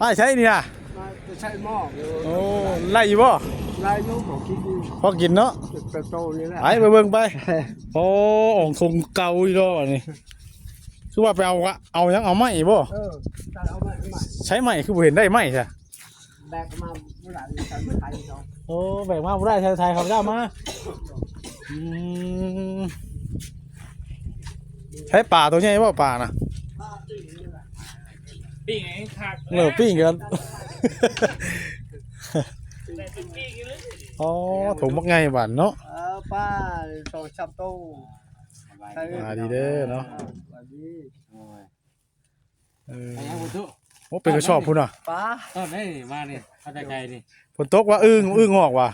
ป้ายใช้นี่นะมาจะใช้หม้อโอ้ไล่อยู่บ่ลายยุของคิดดีพอกินเนาะเป็นโตนี่แหละไปเบิ่งไปโอ้องคงเก่าอีกแล้วอันนี้คือว่าไปเอายังเอาไม้บ่แต่เอาไม้ใช้ไม้คือบ่เห็นได้ไม้ใช่แบกมาเมื่อไหร่ใช้ไทยเขาโอ้แบกมาบ่ได้ไทยเขาเจ้ามาใช้ป่าตัวใหญ่บ่ป่าน่ะปิ้งไอ้ขาดปิ้งกันอ๋อถุงมักไงบ้านเนาะป้าโตชับโตดีเด้อเนาะดีโอ้เป็นกระสอบพุ่นอ่ะป้าตอนนี้มาเนี่ยเข้าใจนี่ฝนตกว่าอึ้งออกว่ะ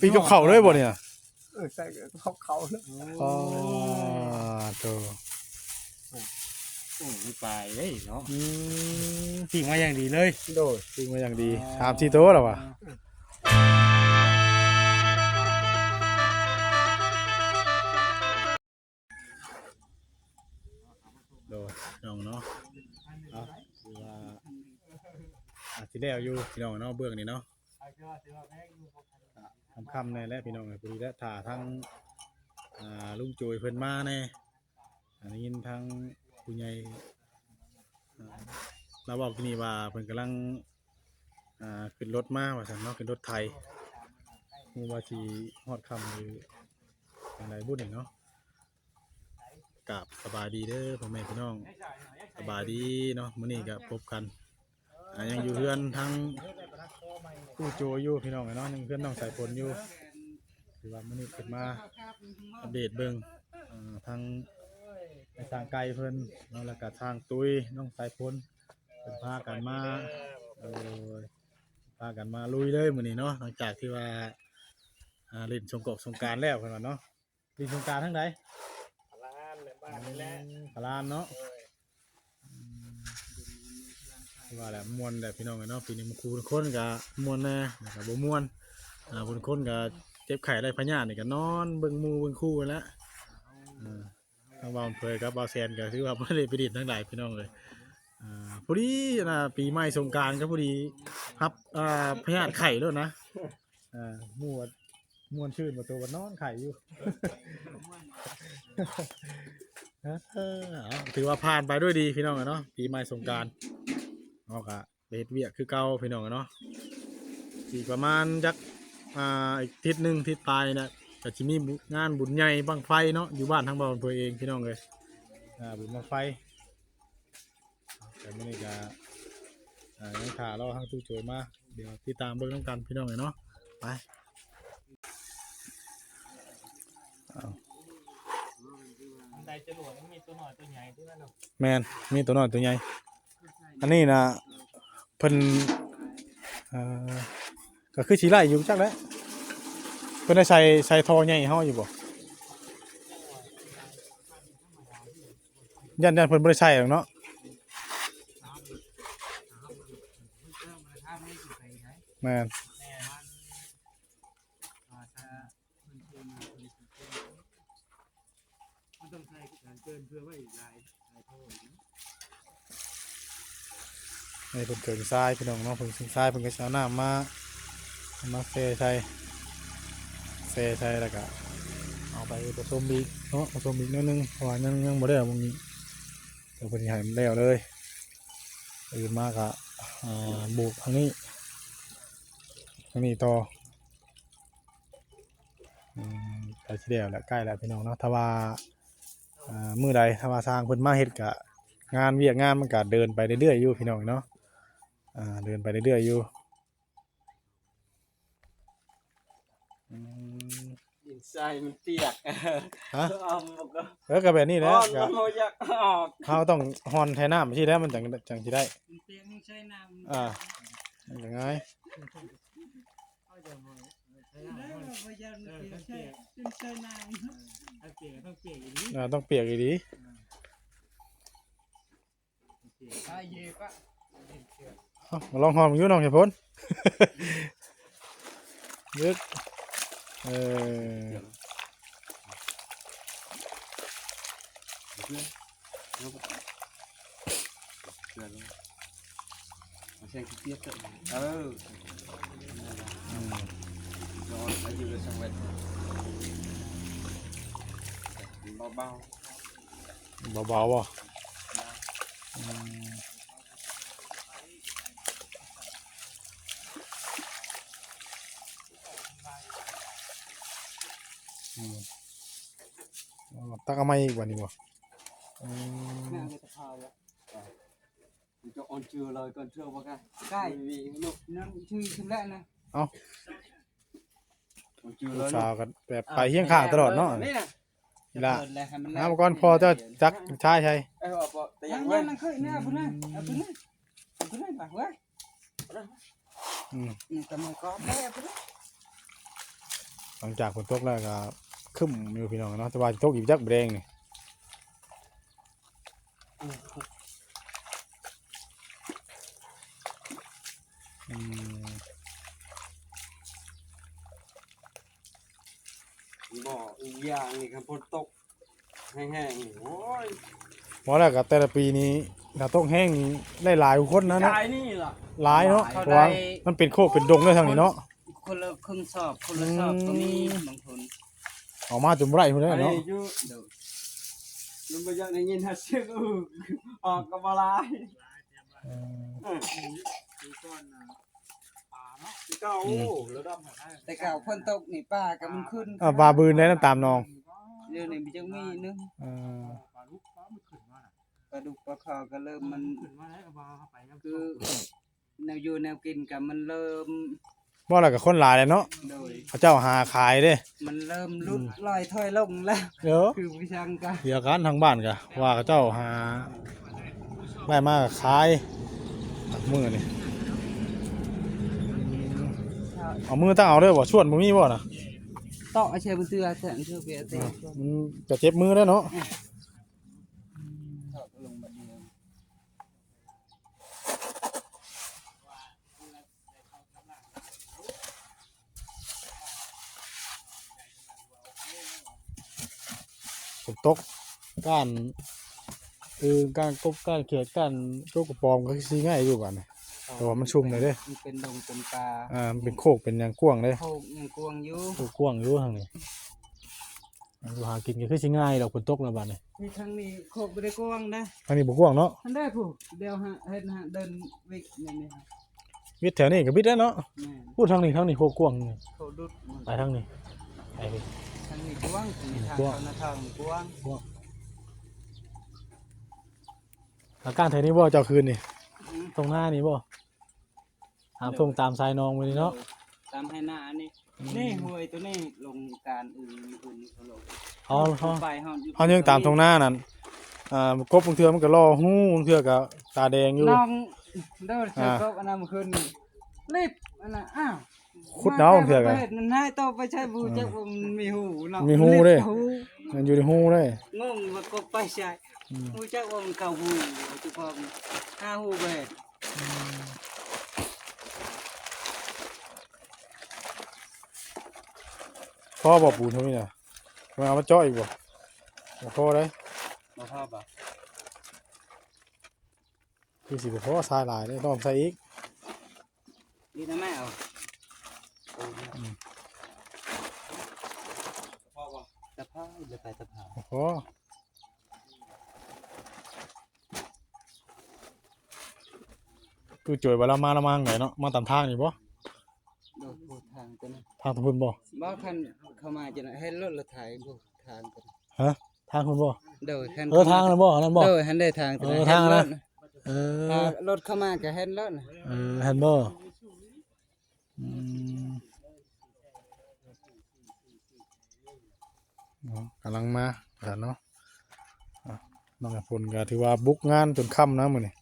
ปีกับเข่าด้วยบ่เนี่ยใส่เขาเลยอ๋อตัวโอ้ยไปเลยเนาะปิ้งมาอย่างดีเลยโดดปิ้งมาอย่างดี3-4โต๊ะแล้วว่ะโดดน้องเนาะที่แล้วอยู่พี่น้องเนาะเบื้องนี่เนาะคำในและพี่น้องพอดีและถ่าทั้งลุงจุยเพิ่นมาแน่ได้ยินทั้งผู้ใหญ่เราบอกที่นี่ว่าเพิ่นกำลังขึ้นรถมาว่าซั่นเนาะขึ้นรถไทยมีว่าสิฮอดค่ำหรือจังไดบุญนี่เนาะกับสบายดีเด้อพ่อแม่พี่น้องสบายดีเนาะมื้อนี้ก็พบกันยังอยู่เพื่อนทั้งผู้โจอยู่พี่น้องเนาะยังเพื่อนน้องสายฝนอยู่คือว่ามื้อนี้ขึ้นมาอัปเดตเบิ่งทั้งในทางไกลเพิ่นเนาะแล้วก็ทางตุ้ยน้องสายฝนเป็นพากันมาลุยเลยมื้อนี้เนาะหลังจากที่ว่าเล่นสงกรานต์แล้วเพิ่นว่าเนาะเล่นสงกรานต์ทั้งใดพลานเนาะว่าแหละมวนแต่พี่น้องเนาะปีนี้มันคูนคนกับมวนแน่กับบ่มวนคนคนกับเจ็บไข้ได้พญานี่ก็นอนเบิ่งมูเบิ่งคู่กันแล้วทางบ่าวเผยกับบ่าวแซนก็ถือว่าบ่ได้ไปดิดทั้งหลายพี่น้องเลยพอดีนะปีใหม่สงกรานต์ก็พอดีครับพญาไข่ด้วยนะม่วนชื่นประตูวันนอนไข่อยู่ถือว่าผ่านไปด้วยดีพี่น้องเนาะปีใหม่สงกรานต์เอาค่ะเฮ็ดเวียกคือเก่าพี่น้องเนาะอีกประมาณจักอีกทิศหนึ่งทิศปลายนะก็จะมีงานบุญใหญ่บั้งไฟเนาะอยู่บ้านทางบ้านตัวเองพี่น้องเลยบุญบั้งไฟแต่ไม่ได้จะยังขาเราทางตู้โจยมาเดี๋ยวติดตามเบิ่งน้ำกันพี่น้องเลยเนาะไปได้จรวดมีตัวหน่อยตัวใหญ่ที่นั่นเนาะแมนมีตัวน้อยตัวใหญ่อันนี้นะเพิ่นก็คือสีไล่อยู่จักแล้วเพิ่นได้ใส่ทอใหญ่เฮาอยู่บ่ยันเพิ่นบ่ได้ใส่หรอกเนาะแม่นต้องใช้การเกินเพื่อไว้ลายโทษนี่เพิ่นเกิดทรายพี่น้องเนาะเพิ่นทรายเพิ่นก็เอาน้ำมาเฟใส่แล้วก็เอาไปผสมอีกเนาะผสมอีกนิดนึงเพราะว่ายังบ่ได้เอาตรงนี้เดี๋ยวเพิ่นสิให้มันแล้วเลยอื่นมากอ่ะบุกทางนี้ต่อใกล้สิแล้วแหละใกล้แล้วพี่น้องเนาะถ้าว่ามื้อใดถ้าว่าสร้างเพิ่นมาเฮ็ดก็งานเวียกงานมันก็เดินไปเรื่อยๆอยู่พี่น้องเนาะเดินไปเรื่อยๆอยู่ดินทรายมันเปียกฮะก็แบบนี้แหละเขาต้องฮอนไถน้ำที่แล้วมันจังสิได้เปียกนี่ใช้น้ำยังไงต้องเปียกอีดีมาลองหอมอยู่น้องเห็นพ้นยึด rồi mà xem cái tiết rồi rồi phải vừa sang vẹt bao bao เบาๆบ่ตักเอาไม้อีกว่านี่บ่ nghe cái tập hào vậy cho con chưa lời con chưa bao cái cái vì nó chưa chừng lại nè เอ้า con chưa ลูก lời สาวกันแบบไปเฮียงข้างตลอดเนาะ นี่นะ นี่ล่ะน้ำก่อนพอจะจักชายใช่ ไอ้บอกแต่ยัง Yang ไง yang nak kau ni apa ni? Apa ni? Apa ni bah? Wah. อืม Ni kamu kau apa apa ni? หลังจากฝนตกแล้วก็ครึ้มอยู่พี่น้องเนาะแต่ว่าจะตกอีกจักแดงนี่อืม บอกอีกอย่างนี่ครับฝนตกแห้งๆโอ้ย เพราะแล้วก็แต่ละปีนี้ถ้าตกแห้งนี่ได้หลายคนนะเนาะ กายนี่ล่ะ หลายเนาะเพราะว่ามันเป็นโคกเป็นดงเลยทางนี้เนาะ คนละครึ่งสอบคนละสอบก็มีบางคน ออกมาจนบ่ได้พุ่น อั เด้ น เนาะ นี้อยู่มันบ่อยากได้ยินหาเสียงออกก็บ่หลายเก่าแล้วดำ แต่ข่าวคนตกนี่ป้าก็มันขึ้น บาบืนได้น้ำตามนอง เดี๋ยวนี้มันจะมีนึง เออ ปลาดุกปลาคอก็เริ่มมันคือแนวอยู่แนวกินกับมันเริ่ม บ่แล้วก็คนหลายเลยเนาะ โดย เขาเจ้าหาขายเด้ มันเริ่มลุดลอยถอยลงแล้ว เดี๋ยว คือวิชังกัน เดี๋ยวกันทางบ้านก็ว่าเขาเจ้าหาได้มาขายมื้อนี่เอามือตั้งเอาเด้อบ่ชวนบ่มีบ่น่ะ ต่อเชฟเตือแสนเชื่อเบียเตะ มันจะเจ็บมือแล้วเนาะ ลงมาเดียว ฝนตกก้านก้านกบก้านเขียดก้านโจกกระปอมก็สิง่ายอยู่บัดนี้แต่ว่ามันชุ่มเลยเด้ มันเป็นดงเป็นปลา มันเป็นโคกเป็นหยังกว้างเด้ โคกยังกวงอยู่ โคกกว้างอยู่ทางนี้อยู่หากินก็คือสิง่ายดอกฝนตกแล้วบัดนี้ ที่ทางนี้โคกไม่ได้กวงนะ ทางนี้บ่กว้างเนาะ ท่านได้ผู้เดียวฮะเห็นฮะเดินวิกนี่นี่ฮะ วิทย์แถวนี้ก็บิดแล้วเนาะ แม่ พูดทางนี้โคกกว้างนี่ เขาดุด ไปทางนี้ไปดิ ทางนี้กวงทางนี้ทาง กว้าง เขาหน้าทางกวง อาการแถวนี้บ่เจ้าคืนนี่ตรงหน้านี่บ่ตามทุ่งตามทรายนองไปนี่เนาะ ตามให้หน้านี่นี่ห้วยตัวนี้ลงการอื่นเขาลง เขา ไปเฮา เขายังตามตรงหน้านั่นกบบางเทื่อมันก็ล่อหูบางเทื่อก็ตาแดงอยู่ น้องเด้อเจ้าก็อันนั้นเมื่อคืนนี่รีบอันน่ะอ้าว ขุดเนาบางเทื่อก็ มันให้ต่อไปใช้บูจักว่ามันมีหูเนาะ มีหูเด้ รีบหู มันอยู่ในหูเลย งงว่าก็ไปใช้บูจักว่ามันเก่าหูทุกคนห้าหูไป พ่อบอกปูนเท่านี้น่ะมาเอามาเจาะอีกบ่บ่พอได้ บ่พอบ่ คือสิบ่พอทรายหลายเด้ต้องใส่อีก นี่นะแม่เอาพอบ่ตะพายจะไปตะพาย บ่พอตู้จ่วยบ่ละมาละมังไหนเนาะมาตามทางนี่บ่ โดดพูดทางตัวนี้ ทางทางพุ่นบ่ บ่คันเข้ามาจะให้รถละถ่ายพูดทางตัวนี้ ฮะทางพุ่นบ่ โดยคัน ทางนั้นบ่อันนั้นบ่ โดยหันได้ทางตัวนี้ ทางนะ เห็นรถรถเข้ามาก็เห็นรถน่ะ เห็นบ่กำลังมาแล้วเนาะน้องฝนก็ถือว่าบุกงานจนค่ำนะมื้อนี้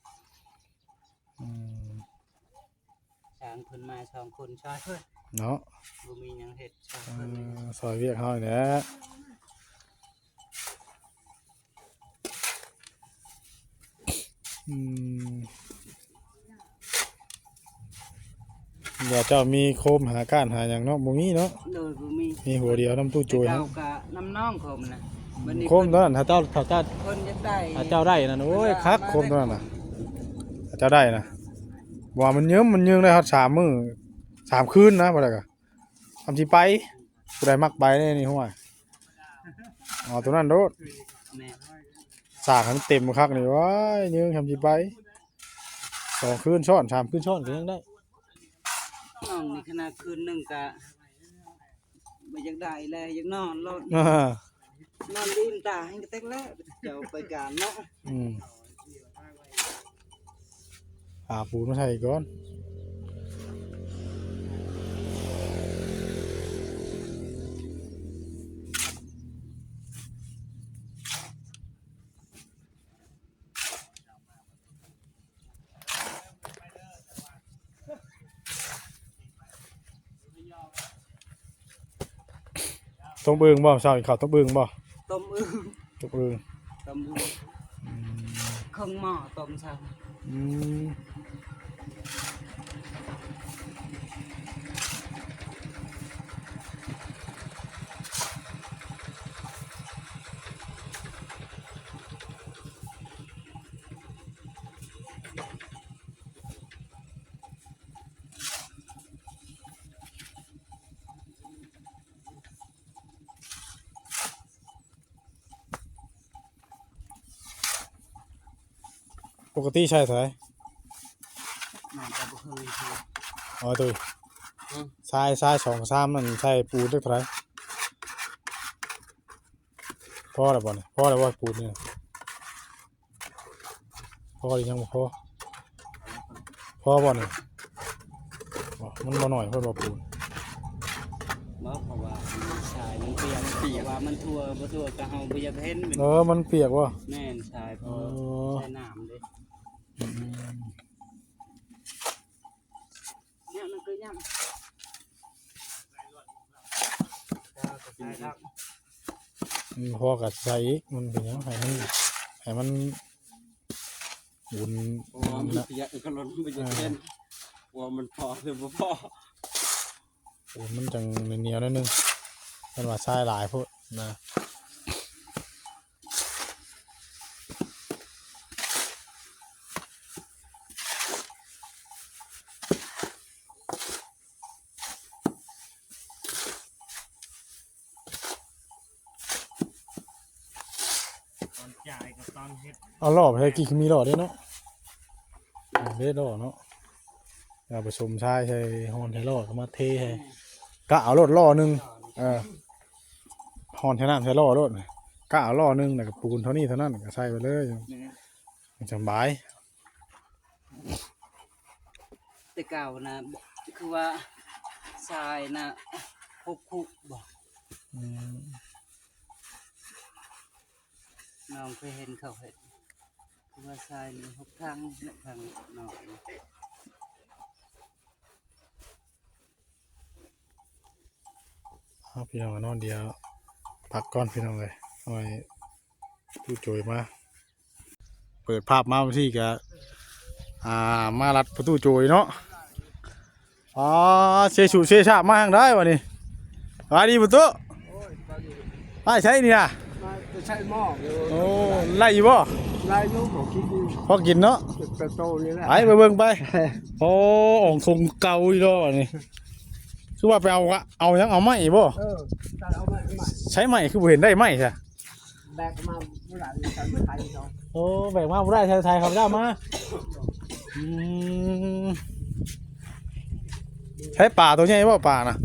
ทางเพิ่นมาสองคนช่วยเพิ่น เนาะ บ่มีหยังเฮ็ดช่วยเพิ่น ซอยเวียกเฮานี่แหละเดี๋ยวเจ้ามีโคมหาก้านหาหยังเนาะบ่มีเนาะ โดยบ่มี มีหัวเดียวน้ำตู้โจย เจ้า เนาะ ก็น้ำน้องผมน่ะบัดนี้ โคมตอนนั้นถ้าเจ้า เพิ่นจะได้ ได้นั่นโอ้ยคักโคมตอนนั้นน่ะ จะได้นะว่ามันเยิ้มมันยืงได้ครับ3 มื้อ3 คืนนะบ่ได้ก็ทำสิไปผู้ใดมักไปนี่ห้วยเอาตัวนั้นโดด แม่ สากให้มันเต็มคักนี่ว้ายยืงทำสิไป2 คืนซ้อน3 คืนซ้อนก็ยังได้ น้องนี่ขนาดคืนหนึงก็บ่อยากได้แล้วอยากนอนโลด อ่าน อนลืมตาให้กระเตกแล้วเจ้าไปการเนาะ หาปูนมาใส่ก่อนต้มอึ่งบ่เช้ากินข้าวต้มอึ่งบ่ ต้มอึ่ง ต้มอึ่ง ต้มอึ่งครึ่งหม้อต้มซ้ อืมปกติใช่เท่าไหร่ ำมันก็บ่เคยซื้อ อ๋อตุ้ยทราย2 3มันใช่ปูนได้เท่าไหร่พอแล้วบ่เนี่ยพอแล้วบ่ปูนเนี่ยพอหรือยังบ่พอบ่เนี่ยบ่มันบ่น้อยเพิ่นบ่ปูน บ่เพราะว่าชายมันเปียกว่ามันทั่วบ่ทั่วก็เฮาบ่อยากเห็น มันเปียกบ่ แม่นชายพอใช้น้ำเด้เนี่ยมันคือย่ำ พอกับใส่อีกมันเป็นหยังให้มันบุญ ว่ามันเปียกก็ร้อนบ่อยากเห็นว่ามันพอหรือบ่พอ บุญมันจังเหนียวๆนิดนึงมันว่าใส่หลายพุ่นนะตอนจ่ายกับตอนเฮ็ด เอาหล่อไปให้กี่มีหล่อด้วยเนาะเด้หล่อเนาะเอาผสมชายใส่ฮอนให้หล่อก็มาเทให้กะเอารถหล่อนึงฮอนใช้น้ำใช้หล่อรถกะเอาหล่อนึงแล้วก็ปูนเท่านี้เท่านั้นก็ใส่ไปเลยมันสบาย แต่เก่านะคือว่าชายนะ6 คุกบ่น้องเคยเห็นเขาเฮ็ดคือว่าชายนี่6 ครั้งทางน้อง พี่น้องนอนเดียวพักก่อนพี่น้องเลยเอาไว้ตู้โจยมาเปิดภาพมาที่กะมารัดประตูโจยเนาะเชชูเชชามาทางได้วะนี่ดีประตูใช่นี่นะ จะใช้หม้อ โอ้ไล่อยู่บ่ ลายลูกของคิดดี พอกินเนาะ เป็นโตนี่แหละ ไปเบิ่งไปโอ้อ่องทงเก่าอีกแล้วนี่คือว่าไปเอายังเอาไม้บ่ ถ้าเอามาใหม่ ใช้ไม้คือบ่เห็นได้ไม้ใช่ แบกมาเมื่อไหร่จะไทยเขา โอ้แบกมาบ่ได้ไทยๆเขาเจ้ามาใช้ป่าตัวใหญ่บ่ป่านะ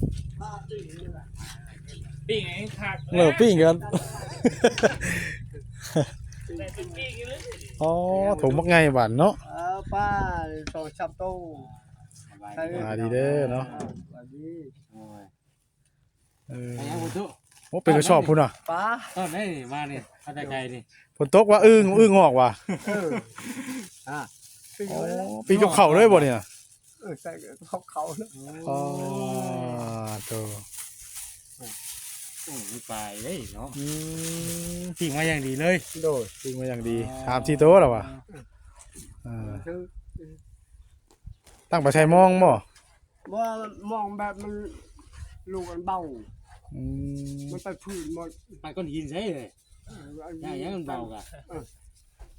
ปิ้งไอ้ขาด ปิ้งกัน แต่เป็นปิ้งเลย อ๋อถุงมักไงบ้านเนาะ ป้าโตชับโต ดีเด้อเนาะ ดี โอ้เป็นกระสอบพุ่นอ่ะ ป้า ตอนนี้มาเนี่ยมาแต่ไกลนี่ ฝนตกว่าอึ้งออกว่ะ ปีกับเข่าเลยบ่เนี่ย ใส่เขาเนาะ อ๋อโต โอ้ยไปเลยเนาะ ปิ้งมาอย่างดีเลยโดดปิ้งมาอย่างดี3-4 โตแล้วว่ะตั้งไปใช้มองบ่ ว่ามองแบบมันลูกมันเบามันไปพื้นหมด ไปก้อนหินใช่เลยยังมันเบากะ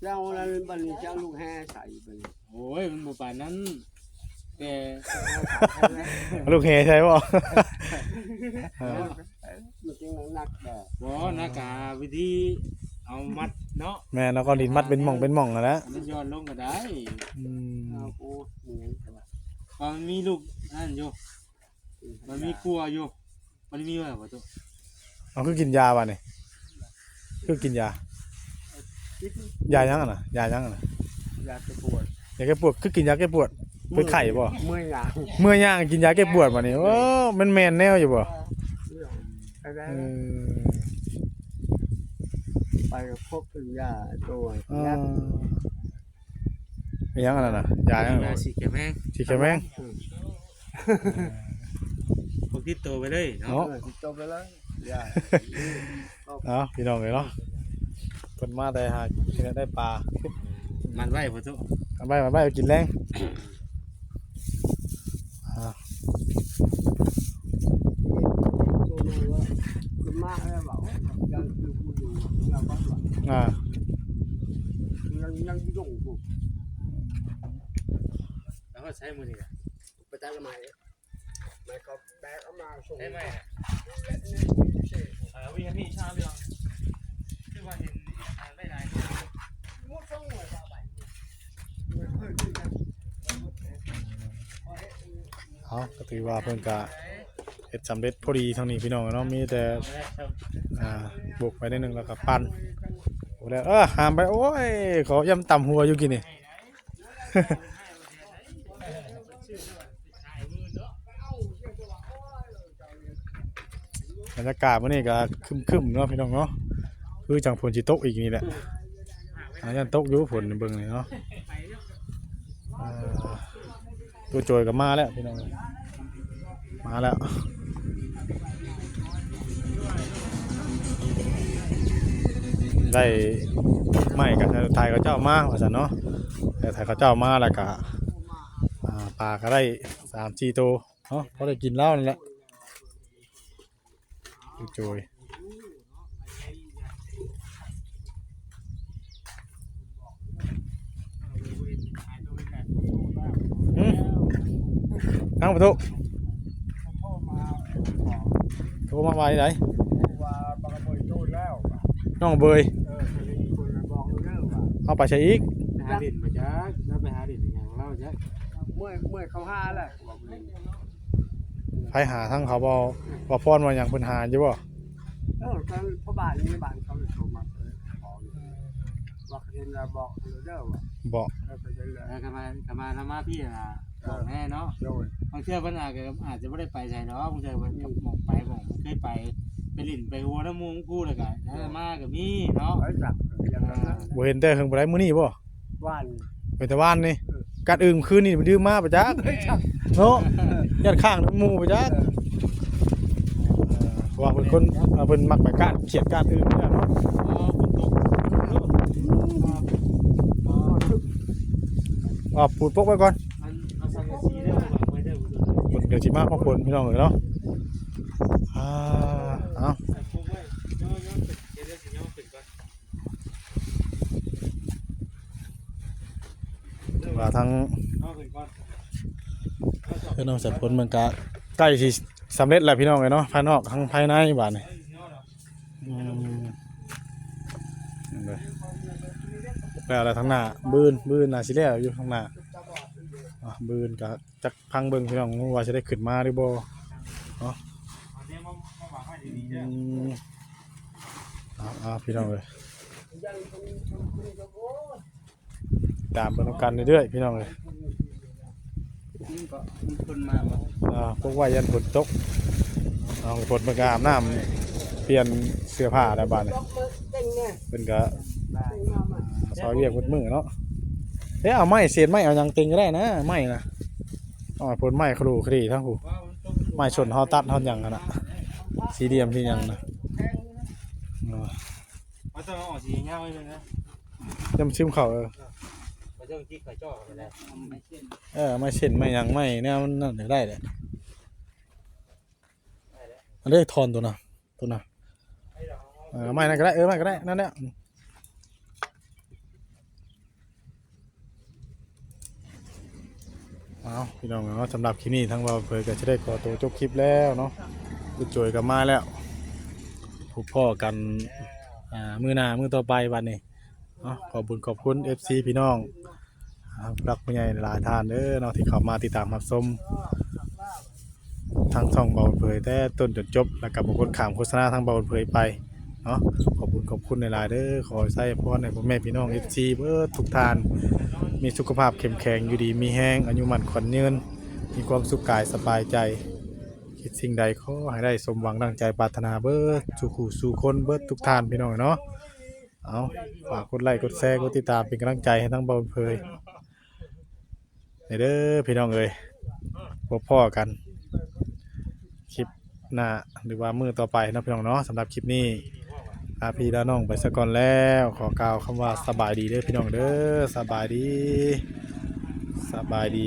เจ้านั้นบัดนี้เจ้าลูกแห่ใส่ไป โอ้ยมันบ่ปานนั้นแต่ ลูกเฮใช่ป่ะ มันจึงหนักแดด บ่นากาวิธีเอามัดเนาะ แม่แล้วก็ดินมัดเป็นหม่องกันแล้ว มันย้อนลงก็ได้ เอาโอ้เหมือนกัน มันมีลูกนั่นอยู่มันมีกลัวอยู่มันมีว่าบ่ตัว เอาคือกินยาป่ะนี่คือกินยา ยายังอ่ะนะยายังอ่ะนะ ยาแก้ปวด ยาแก้ปวดคือกินยาแก้ปวดเป็นไข่ป่ะ เมื่อยหลัง เมื่อย่างกินยาแก้ปวดป่ะนี่โอ้มันแมนแนวอยู่ป่ะ อะไร เออ ไปพบถึงยาตัว เออเป็นยังอ่ะนะยายัง ยาสีแกแมง สีแข็งแมง พกติดตัวไปเลยเนาะ เนาะ จบไปแล้วยา เอาพี่น้องเลยเนาะคนมาได้หากินได้ปลา มันไว้บ่ตัว มาไปกินแรงอ่า ตัวนี้ว่าคุณมากเลยบอกยังอยู่กูอยู่เราบ้านว่า อ่า ยังยุ่งกู แล้วก็ใช้มือนี่ ไปแต่ละไม้ไม่เขาแบกเอามาส่ง ใช่ไหมวิธีชาเรื่องคือว่าเห็นทางได้หลาย เอาก็ถือว่าเพิ่นก็เฮ็ดสำเร็จพอดีเท่านี้พี่น้องเนาะมีแต่บุกไปนิดนึงแล้วก็ปั่นโอ้แล้วหามไปโอ้ยขอยำต่ำหัวอยู่กินนี่ บรรยากาศมื้อนี้ก็ครึมๆเนาะพี่น้องเนาะคือจังฝนสิตกอีกนี่แหละยันตกอยู่ฝนเบิ่งนี่เนาะตัวโจยก็มาแล้วพี่น้องมาแล้วได้ไม่กับไทยเขาเจ้ามาว่าซั่นเนาะแต่ไทยเขาเจ้ามาแล้วก็ปลาก็ได้3-4ตัวเนาะพอได้กินแล้วนั่นแหละตัวโจยทางประตูโทรมาไว้ไหน ว่าบางคนโดนแล้ว น้องเบย คนบอกเรื่องว่า เอาไปใช้อีก หาดินมาจ้าแล้วไปหาดินอย่างเราจ้ะ เมื่อเขาห้าแหละ ไปหาทั้งเขาบ่พรว่าหยังเพิ่นหาอยู่บ่ ตอนพ่อบ้านนี่บ้านเขาเลยโทรมาว่าเขาเห็นเราบอกเรื่องว่า บ่ ไปเรื่อย แล้วก็มาพี่น่ะบอกแน่เนาะ ๆโดย บางเทื่อเพิ่นอาจจะไม่ได้ไปใช่เนาะบางเทื่อเพิ่นก็มองไปเคยไปลิ้นไปหัวน้ำมูกกู้แล้วก็มาก็มีเนาะ ไอ้จับอย่างนั้น บ่เห็นแต่เฮิงบ่ได้มื้อนี้บ่ ว่าน เป็นแต่ว่านนี่กัดอึมคืนนี่ไปดื่มมาปะจักเนาะยัดข้างน้ำหมู่ปะจักเพราะว่าเพิ่นคนเพิ่นมักไปกาดเขียดกาดอึมนี่แหละเนาะ อ๋อฝนตก ปูดปกไว้ก่อน เอาสังกะสีได้วางไว้ได้บ่ตัว ฝนเดี๋ยวสิมาของฝนพี่น้องเอ้ยเนาะเอา พวกไว้ย้อนเดี๋ยวสิย้อนขึ้นก่อน ว่าทั้ง ย้อนขึ้นก่อน เพิ่นเอาใส่ผลมันก็ใกล้สิสำเร็จแล้วพี่น้องเอ้ยเนาะภายนอกทั้งภายในบาดนี่แล้วอะไรทั้งหน้าบืนน่าสิแล้วอยู่ข้างหน้าบืนก็จักพังเบิ่งพี่น้องว่าจะได้ขึ้นมาหรือบ่ เอาเดี๋ยวมาวางไว้ดีๆเด้อ พี่น้องเลยตามเบิ่งกันเรื่อยๆพี่น้องเลย นี่ก็มีคนมาว่า พวกว่ายันฝนตกฝนมันก็อาบน้ำเปลี่ยนเสื้อผ้าได้บ้านนี่เพิ่นก็ซอยเรียกมือเนาะเอาไม้เศษไม้เอาหยังติงก็ได้นะไม้นะผลไม้ครูคดีทั้งผู้ไม้ชนเฮาตัดเฮาหยังกันน่ะสีเหลี่ยมที่หยังนะ มันต้องเอาสีเงาไว้เลยนะ จำชิมเขามันต้องกิ๊กไข่จ่อไปแล้ว ไม่เช่นไม่หยังไม่แนวนั่นได้แหละอันนี้ทอนตัวน่ะไม่นั่นก็ได้ไม่ก็ได้นั่นแหละ เอาพี่น้องเนาะสำหรับคลิปนี้ทั้งเราเผยก็จะได้ขอตัวจบคลิปแล้วเนาะกูโจยกันมาแล้วพบพ่อกันมื้อหน้ามื้อต่อไปวันนี้เนาะขอบคุณFC พี่น้องรักผู้ใหญ่หลายท่านเด้อเนาะที่เข้ามาติดตามรับชมทางช่องเบาเผยแต่ต้นจนจบแล้วก็บ่กดข้ามโฆษณาทางเบาเผยไปเนาะขอบคุณหลายๆเด้อขอให้ใส่พรให้พ่อแม่พี่น้อง FC เบิดทุกท่านมีสุขภาพเข้มแข็งอยู่ดีมีแรงอายุมั่นขวัญยืนมีความสุขกายสบายใจคิดสิ่งใดขอให้ได้สมหวังดังใจปรารถนาเบิดสู่คู่สู่คนเบิดทุกท่านพี่น้องเนาะเอาฝากกดไลค์กดแชร์กดติดตามเป็นกำลังใจให้ทั้งเบาเผยเด้อพี่น้องเอ้ยพบพ่อกันคลิปหน้าหรือว่ามื้อต่อไปนะพี่น้องเนาะสำหรับคลิปนี้ลาพี่ลาน้องไปซะก่อนแล้วขอกล่าวคำว่าสบายดีเด้อพี่น้องเด้อสบายดี